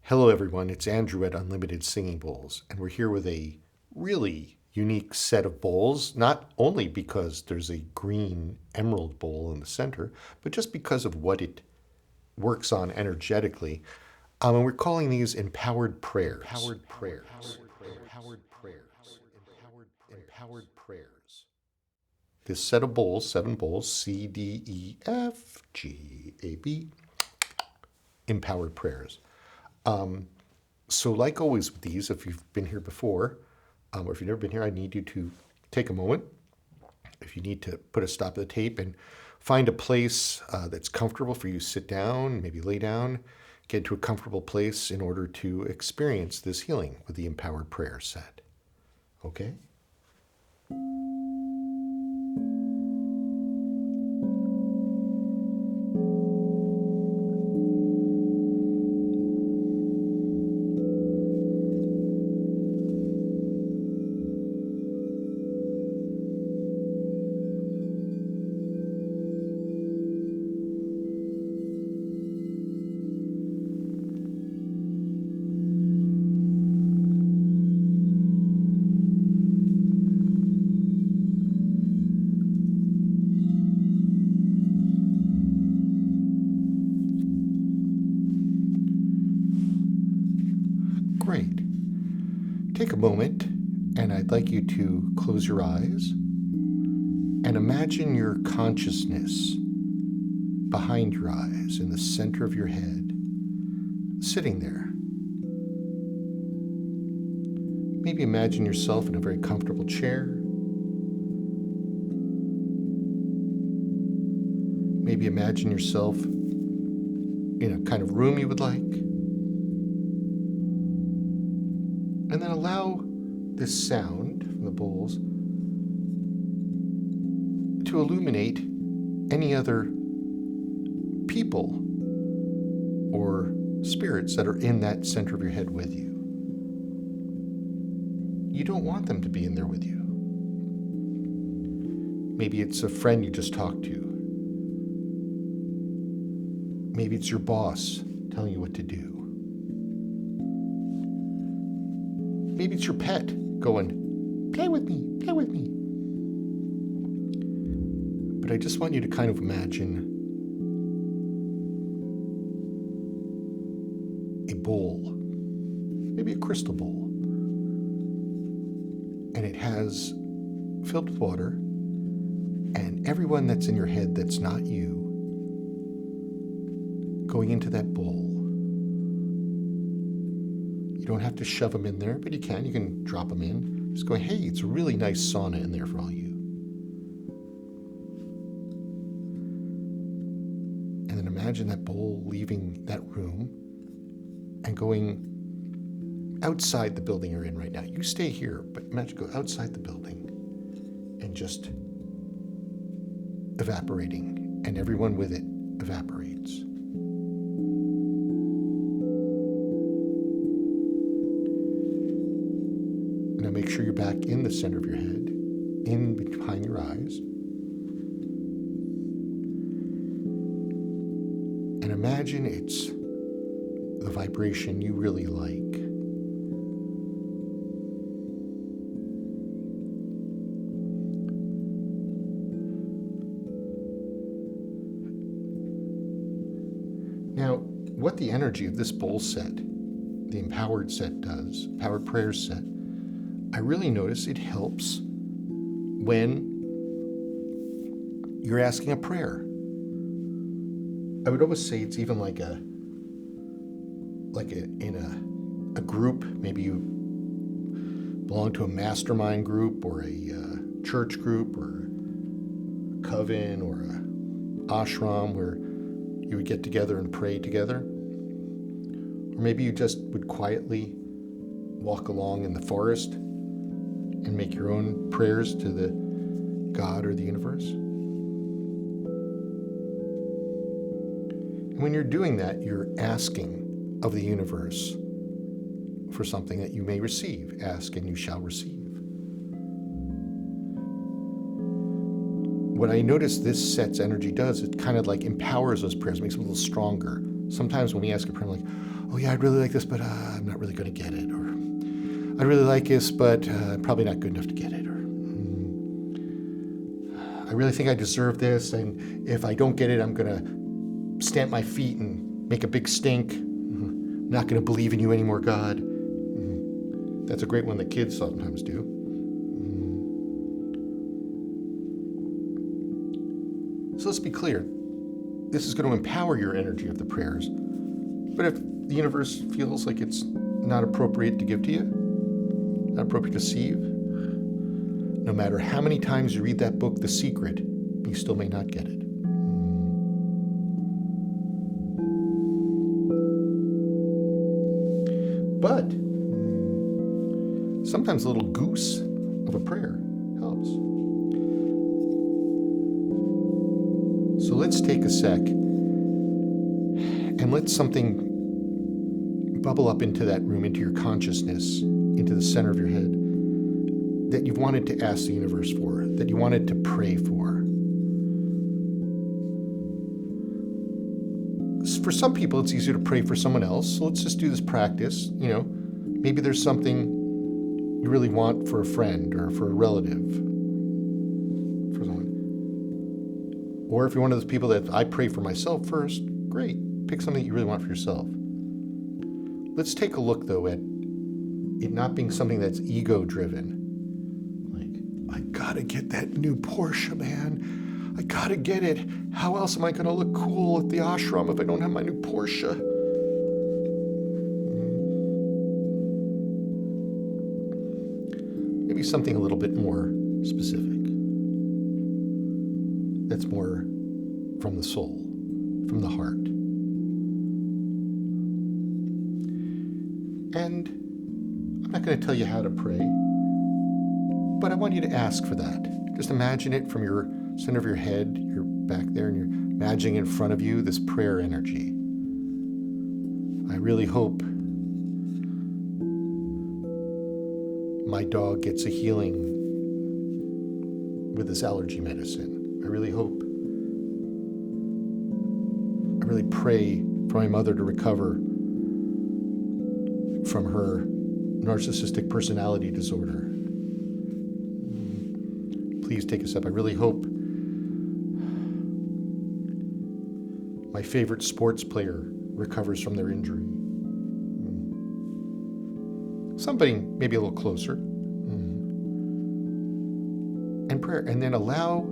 Hello, everyone. It's Andrew at Unlimited Singing Bowls, and we're here with a really unique set of bowls, not only because there's a green emerald bowl in the center, but just because of what it works on energetically. And we're calling these empowered prayers. Empowered prayers. Empowered prayers. Empowered prayers. This set of bowls, 7 bowls, C, D, E, F, G, A, B, empowered prayers. So like always with these, if you've been here before, or if you've never been here, I need you to take a moment. If you need to put a stop to the tape and find a place that's comfortable for you, sit down, maybe lay down, get to a comfortable place in order to experience this healing with the empowered prayer set. Okay? Great. Take a moment, and I'd like you to close your eyes and imagine your consciousness behind your eyes in the center of your head, sitting there. Maybe imagine yourself in a very comfortable chair. Maybe imagine yourself in a kind of room you would like. And then allow this sound from the bowls to illuminate any other people or spirits that are in that center of your head with you. You don't want them to be in there with you. Maybe it's a friend you just talked to. Maybe it's your boss telling you what to do. Maybe it's your pet going, play with me, play with me. But I just want you to kind of imagine a bowl, maybe a crystal bowl, and it has filled with water, and everyone that's in your head that's not you going into that bowl. You don't have to shove them in there, but you can drop them in. Just going, hey, it's a really nice sauna in there for all you. And then imagine that bowl leaving that room and going outside the building you're in right now. You stay here, but imagine go outside the building and just evaporating, and everyone with it evaporates. Now make sure you're back in the center of your head, in behind your eyes. And imagine it's the vibration you really like. Now, what the energy of this bowl set, the empowered set does, empowered prayers set, I really notice it helps when you're asking a prayer. I would always say it's even like in a group. Maybe you belong to a mastermind group or a church group or a coven or a ashram where you would get together and pray together. Or maybe you just would quietly walk along in the forest and make your own prayers to the God or the universe. And when you're doing that, you're asking of the universe for something that you may receive. Ask and you shall receive. What I notice this set's energy does, it kind of like empowers those prayers, makes them a little stronger. Sometimes when we ask a prayer, I'm like, oh yeah, I'd really like this, but I'm not really going to get it. Or I really like this, but probably not good enough to get it. Or I really think I deserve this, and if I don't get it, I'm going to stamp my feet and make a big stink. I'm not going to believe in you anymore, God. That's a great one that kids sometimes do. So let's be clear. This is going to empower your energy of the prayers. But if the universe feels like it's not appropriate to give to you, not appropriate to receive, no matter how many times you read that book, The Secret, you still may not get it. But sometimes a little goose of a prayer helps. So let's take a sec and let something bubble up into that room, into your consciousness, into the center of your head, that you've wanted to ask the universe for, that you wanted to pray for. For some people, it's easier to pray for someone else, so let's just do this practice. Maybe there's something you really want for a friend or for a relative, for someone. Or if you're one of those people that I pray for myself first, great. Pick something that you really want for yourself. Let's take a look, though, at it not being something that's ego-driven. Like, I gotta get that new Porsche, man. I gotta get it. How else am I gonna look cool at the ashram if I don't have my new Porsche? Maybe something a little bit more specific. That's more from the soul, from the heart. And I'm not going to tell you how to pray, but I want you to ask for that. Just imagine it from your center of your head, you're back there, and you're imagining in front of you this prayer energy. I really hope my dog gets a healing with this allergy medicine. I really pray for my mother to recover from her narcissistic personality disorder. Please take a step. I really hope my favorite sports player recovers from their injury. Somebody maybe a little closer. And prayer. And then allow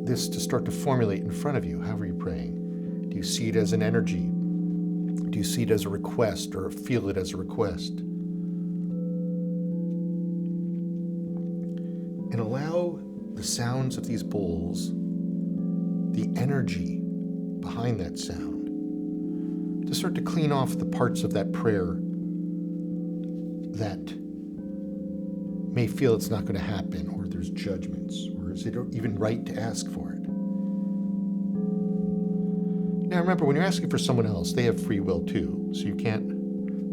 this to start to formulate in front of you, however you're praying. Do you see it as an energy? Do you see it as a request or feel it as a request? And allow the sounds of these bowls, the energy behind that sound, to start to clean off the parts of that prayer that may feel it's not going to happen, or there's judgments, or is it even right to ask for it? Now remember, when you're asking for someone else, they have free will too, so you can't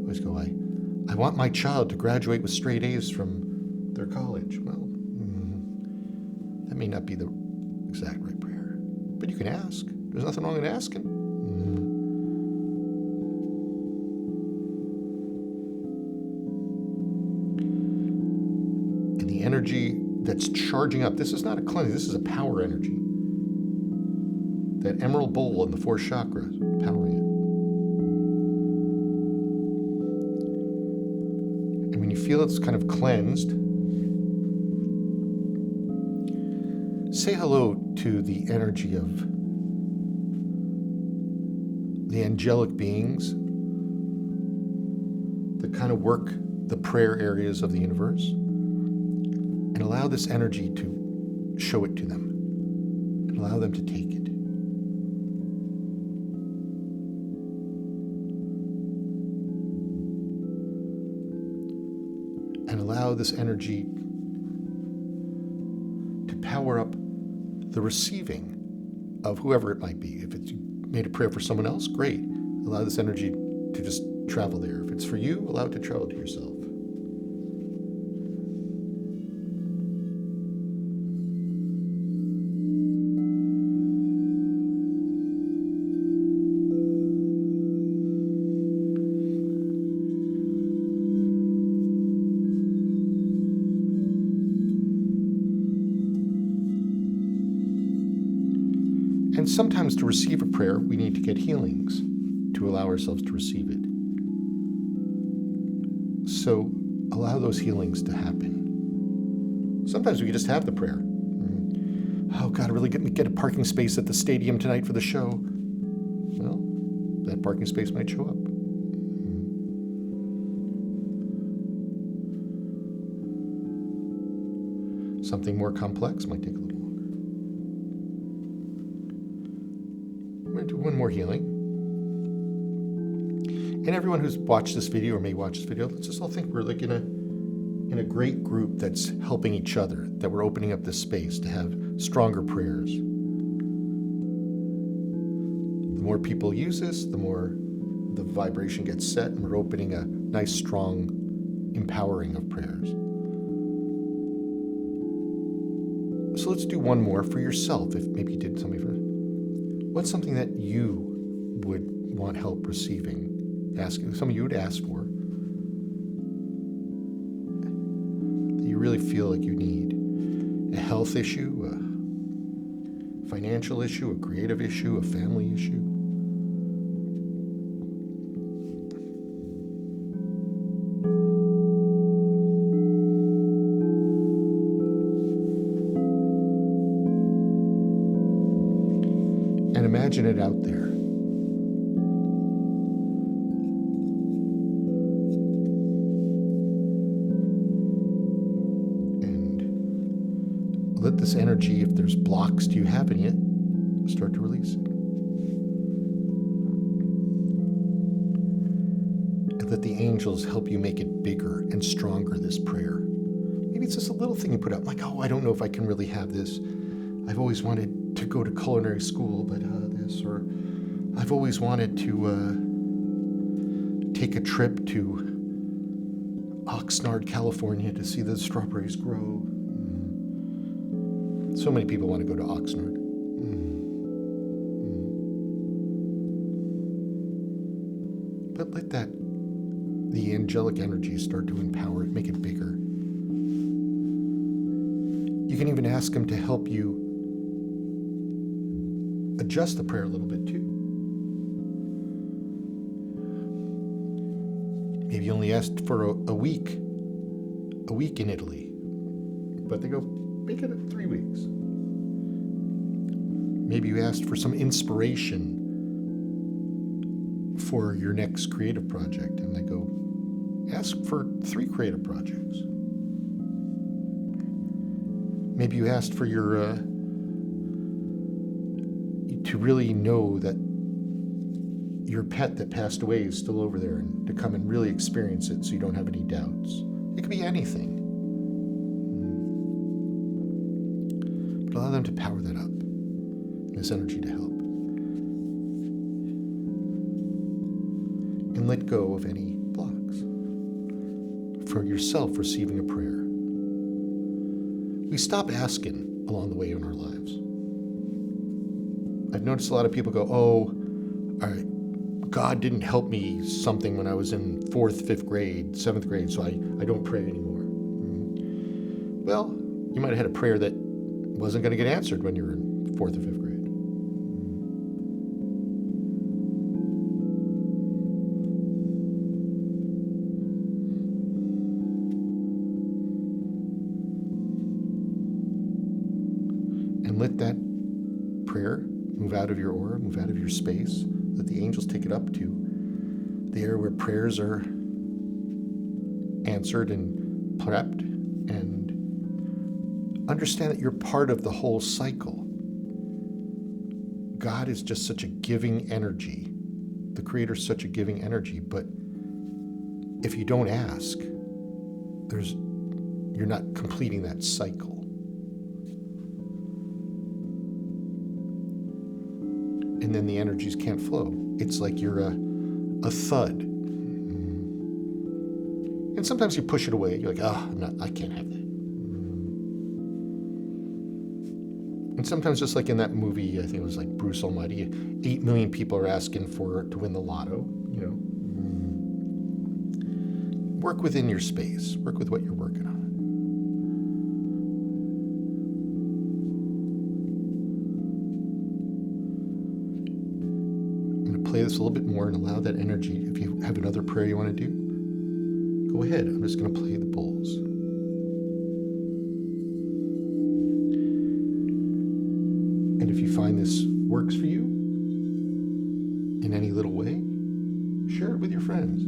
always go, I want my child to graduate with straight A's from their college. Well, that may not be the exact right prayer, but you can ask. There's nothing wrong in asking. And the energy that's charging up, this is not a cleansing, this is a power energy. That emerald bowl and the 4 chakras, powering it. And when you feel it's kind of cleansed, say hello to the energy of the angelic beings that kind of work the prayer areas of the universe, and allow this energy to show it to them, and allow them to take it. And allow this energy to power up the receiving of whoever it might be. If it's, you made a prayer for someone else, great. Allow this energy to just travel there. If it's for you, allow it to travel to yourself. sometimes to receive a prayer, we need to get healings to allow ourselves to receive it. So allow those healings to happen. Sometimes we can just have the prayer. Oh, God, really get a parking space at the stadium tonight for the show. Well, that parking space might show up. Something more complex might take a little longer. I'm going to do one more healing. And everyone who's watched this video or may watch this video, let's just all think we're like in a great group that's helping each other, that we're opening up this space to have stronger prayers. The more people use this, the more the vibration gets set, and we're opening a nice, strong empowering of prayers. So let's do one more for yourself. If maybe you did something for, what's something that you would want help receiving? Something you would ask for, that you really feel like you need. A health issue, a financial issue, a creative issue, a family issue. And imagine it out there. Let this energy, if there's blocks to you having it, start to release it. And let the angels help you make it bigger and stronger, this prayer. Maybe it's just a little thing you put up, like, oh, I don't know if I can really have this. I've always wanted to go to culinary school, but this, or I've always wanted to take a trip to Oxnard, California to see the strawberries grow. So many people want to go to Oxnard. But let the angelic energy start to empower it, make it bigger. You can even ask them to help you adjust the prayer a little bit too. Maybe you only asked for a week in Italy, but they go, make it 3 weeks. Maybe you asked for some inspiration for your next creative project, and they go, ask for 3 creative projects. Maybe you asked for your to really know that your pet that passed away is still over there, and to come and really experience it so you don't have any doubts. It could be anything. But allow them to power that up, this energy to help. And let go of any blocks for yourself receiving a prayer. We stop asking along the way in our lives. I've noticed a lot of people go, oh, all right, God didn't help me something when I was in 4th, 5th grade, 7th grade, so I don't pray anymore. Well, you might have had a prayer that wasn't going to get answered when you were in 4th or 5th grade. And let that prayer move out of your aura, move out of your space. Let the angels take it up to the area where prayers are answered and prepped, and understand that you're part of the whole cycle. God is just such a giving energy. The Creator is such a giving energy, but if you don't ask, you're not completing that cycle. And then the energies can't flow. It's like you're a thud. And sometimes you push it away. You're like, I can't have that. And sometimes, just like in that movie, I think it was like Bruce Almighty, 8 million people are asking to win the lotto, Work within your space. Work with what you're working on. play this a little bit more and allow that energy. If you have another prayer you want to do, go ahead. I'm just going to play the bowls. And if you find this works for you in any little way, share it with your friends.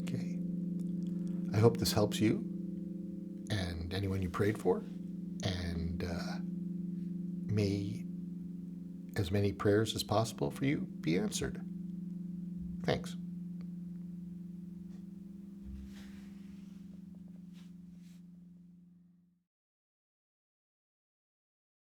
Okay. I hope this helps you and anyone you prayed for, and may as many prayers as possible for you be answered. Thanks.